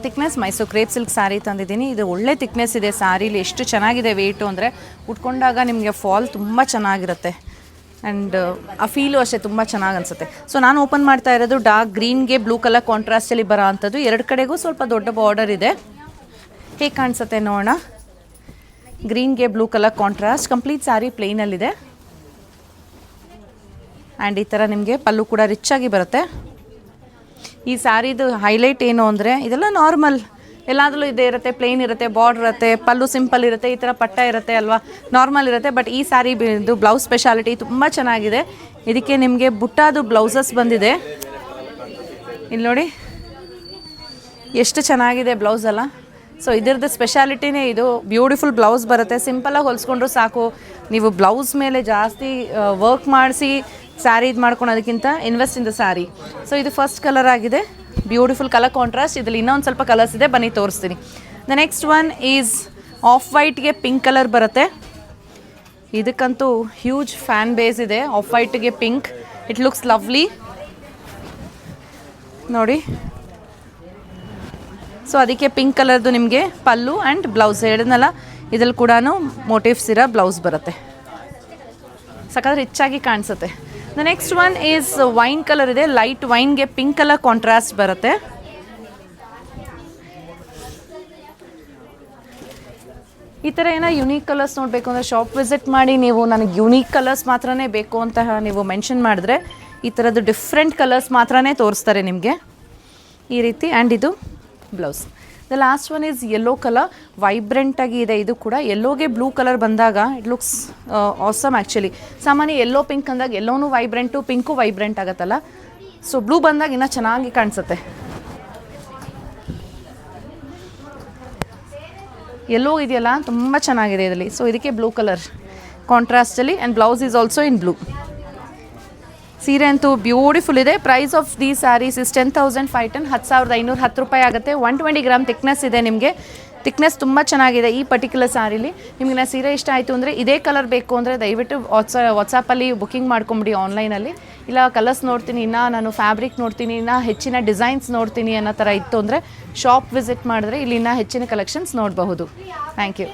Thickness Mysuru crepe silk sari ತಂದಿದ್ದೀನಿ. ಇದು ಒಳ್ಳೆ ಥಿಕ್ನೆಸ್ ಇದೆ ಸ್ಯಾರಿಲಿ. ಎಷ್ಟು ಚೆನ್ನಾಗಿದೆ ವೆಯ್ಟು ಅಂದರೆ ಉಟ್ಕೊಂಡಾಗ ನಿಮಗೆ ಫಾಲ್ ತುಂಬ ಚೆನ್ನಾಗಿರುತ್ತೆ. ಆ್ಯಂಡ್ ಆ ಫೀಲು ಅಷ್ಟೇ ತುಂಬ ಚೆನ್ನಾಗಿ ಅನಿಸುತ್ತೆ. ಸೊ ನಾನು ಓಪನ್ ಮಾಡ್ತಾ ಇರೋದು ಡಾರ್ಕ್ ಗ್ರೀನ್ಗೆ ಬ್ಲೂ ಕಲರ್ ಕಾಂಟ್ರಾಸ್ಟಲ್ಲಿ ಬರೋ ಅಂಥದ್ದು. ಎರಡು ಕಡೆಗೂ ಸ್ವಲ್ಪ ದೊಡ್ಡ ಬಾರ್ಡರ್ ಇದೆ. ಹೇಗೆ ಕಾಣಿಸುತ್ತೆ ನೋಡೋಣ. ಗ್ರೀನ್ಗೆ blue colour contrast, complete sari ಪ್ಲೇನಲ್ಲಿದೆ. ಆ್ಯಂಡ್ ಈ ಥರ ನಿಮಗೆ ಪಲ್ಲು ಕೂಡ ರಿಚ್ಚಾಗಿ ಬರುತ್ತೆ. ಈ ಸ್ಯಾರಿದು ಹೈಲೈಟ್ ಏನು ಅಂದರೆ ಇದೆಲ್ಲ ನಾರ್ಮಲ್, ಎಲ್ಲಾದರೂ ಇದೇ ಇರುತ್ತೆ, ಪ್ಲೇನ್ ಇರುತ್ತೆ, ಬಾರ್ಡ್ರ್ ಇರುತ್ತೆ, ಪಲ್ಲು ಸಿಂಪಲ್ ಇರುತ್ತೆ, ಈ ಥರ ಪಟ್ಟ ಇರುತ್ತೆ ಅಲ್ವಾ, ನಾರ್ಮಲ್ ಇರುತ್ತೆ. ಬಟ್ ಈ ಸ್ಯಾರಿ ಇದು ಬ್ಲೌಸ್ ಸ್ಪೆಷಾಲಿಟಿ ತುಂಬ ಚೆನ್ನಾಗಿದೆ. ಇದಕ್ಕೆ ನಿಮಗೆ ಬುಟ್ಟಾದು ಬ್ಲೌಸಸ್ ಬಂದಿದೆ. ಇಲ್ಲಿ ನೋಡಿ ಎಷ್ಟು ಚೆನ್ನಾಗಿದೆ ಬ್ಲೌಸ್ ಅಲ್ಲ. ಸೊ ಇದರದ್ದು ಸ್ಪೆಷಾಲಿಟಿನೇ ಇದು. ಬ್ಯೂಟಿಫುಲ್ ಬ್ಲೌಸ್ ಬರುತ್ತೆ. ಸಿಂಪಲಾಗಿ ಹೊಲಿಸ್ಕೊಂಡ್ರು ಸಾಕು. ನೀವು ಬ್ಲೌಸ್ ಮೇಲೆ ಜಾಸ್ತಿ ವರ್ಕ್ ಮಾಡಿಸಿ ಸ್ಯಾರಿ ಇದು ಮಾಡ್ಕೊಳೋದಕ್ಕಿಂತ invest in the sari. So ಇದು ಫಸ್ಟ್ ಕಲರ್ ಆಗಿದೆ. Beautiful colour contrast. ಇದರಲ್ಲಿ ಇನ್ನೊಂದು ಸ್ವಲ್ಪ ಕಲರ್ಸ್ ಇದೆ, ಬನ್ನಿ ತೋರಿಸ್ತೀನಿ. The next one is off ವೈಟ್ಗೆ ಪಿಂಕ್ ಕಲರ್ ಬರುತ್ತೆ. ಇದಕ್ಕಂತೂ ಹ್ಯೂಜ್ ಫ್ಯಾನ್ ಬೇಸ್ ಇದೆ. ಆಫ್ ವೈಟ್ಗೆ ಪಿಂಕ್, ಇಟ್ ಲುಕ್ಸ್ ಲವ್ಲಿ ನೋಡಿ. ಸೊ ಅದಕ್ಕೆ ಪಿಂಕ್ ಕಲರ್ದು ನಿಮಗೆ ಪಲ್ಲು ಆ್ಯಂಡ್ ಬ್ಲೌಸ್ ಹೇಳಿದ್ನಲ್ಲ, ಇದ್ರಲ್ಲಿ ಕೂಡ ಮೋಟಿವ್ಸ್ ಇರೋ ಬ್ಲೌಸ್ ಬರುತ್ತೆ. ಸಖತ್ ರಿಚ್ಚಾಗಿ ಕಾಣಿಸುತ್ತೆ. The next one is wine colour ಇದೆ. ಲೈಟ್ ವೈನ್ಗೆ ಪಿಂಕ್ ಕಲರ್ ಕಾಂಟ್ರಾಸ್ಟ್ ಬರುತ್ತೆ. ಈ ಥರ ಏನೋ ಯುನೀಕ್ ಕಲರ್ಸ್ ನೋಡಬೇಕು ಅಂದರೆ ಶಾಪ್ ವಿಸಿಟ್ ಮಾಡಿ ನೀವು ನನಗೆ ಯುನೀಕ್ ಕಲರ್ಸ್ ಮಾತ್ರನೇ ಬೇಕು ಅಂತ ನೀವು ಮೆನ್ಷನ್ ಮಾಡಿದ್ರೆ ಈ ಥರದ್ದು ಡಿಫ್ರೆಂಟ್ ಕಲರ್ಸ್ ಮಾತ್ರನೇ ತೋರಿಸ್ತಾರೆ ನಿಮಗೆ ಈ ರೀತಿ. ಆ್ಯಂಡ್ ಇದು blouse. The last one is yellow colour. ವೈಬ್ರೆಂಟಾಗಿ ಇದೆ ಇದು ಕೂಡ. ಯೆಲ್ಲೋಗೆ ಬ್ಲೂ ಕಲರ್ ಬಂದಾಗ ಇಟ್ ಲುಕ್ಸ್ ಆಸಮ್ ಆ್ಯಕ್ಚುಲಿ. ಸಾಮಾನ್ಯ ಯೆಲ್ಲೋ ಪಿಂಕ್ ಅಂದಾಗ ಯೆಲ್ಲೋನು ವೈಬ್ರೆಂಟು, ಪಿಂಕು ವೈಬ್ರೆಂಟ್ ಆಗುತ್ತಲ್ಲ. ಸೊ ಬ್ಲೂ ಬಂದಾಗ ಇನ್ನೂ ಚೆನ್ನಾಗಿ ಕಾಣಿಸುತ್ತೆ. ಯೆಲ್ಲೋ ಇದೆಯಲ್ಲ ತುಂಬ ಚೆನ್ನಾಗಿದೆ ಇದರಲ್ಲಿ. ಸೊ ಇದಕ್ಕೆ ಬ್ಲೂ ಕಲರ್ ಕಾಂಟ್ರಾಸ್ಟಲ್ಲಿ and blouse is also in blue. ಸೀರೆ ಅಂತೂ ಬ್ಯೂಟಿಫುಲ್ ಇದೆ. Price of the saris is 10,510, 10,510 ರೂಪಾಯಿ ಆಗುತ್ತೆ. 120 ಗ್ರಾಮ್ ಥಿಕ್ನೆಸ್ ಇದೆ ನಿಮಗೆ. ಥಿಕ್ನೆಸ್ ತುಂಬ ಚೆನ್ನಾಗಿದೆ ಈ ಪರ್ಟಿಕ್ಯುಲರ್ ಸ್ಯಾರಿಲಿ. ನಿಮಗೆ ನಾ ಸೀರೆ ಇಷ್ಟ ಆಯಿತು ಅಂದರೆ ಇದೇ ಕಲರ್ ಬೇಕು ಅಂದರೆ ದಯವಿಟ್ಟು ವಾಟ್ಸಾಪಲ್ಲಿ ಬುಕ್ಕಿಂಗ್ ಮಾಡ್ಕೊಂಬಿಡಿ ಆನ್ಲೈನಲ್ಲಿ. ಇಲ್ಲ ಕಲರ್ಸ್ ನೋಡ್ತೀನಿ, ಇನ್ನು ನಾನು ಫ್ಯಾಬ್ರಿಕ್ ನೋಡ್ತೀನಿ, ಇನ್ನು ಹೆಚ್ಚಿನ ಡಿಸೈನ್ಸ್ ನೋಡ್ತೀನಿ ಅನ್ನೋ ಥರ ಇತ್ತು ಅಂದರೆ ಶಾಪ್ ವಿಸಿಟ್ ಮಾಡಿದ್ರೆ ಇಲ್ಲಿ ಇನ್ನೂ ಹೆಚ್ಚಿನ ಕಲೆಕ್ಷನ್ಸ್ ನೋಡಬಹುದು. Thank you.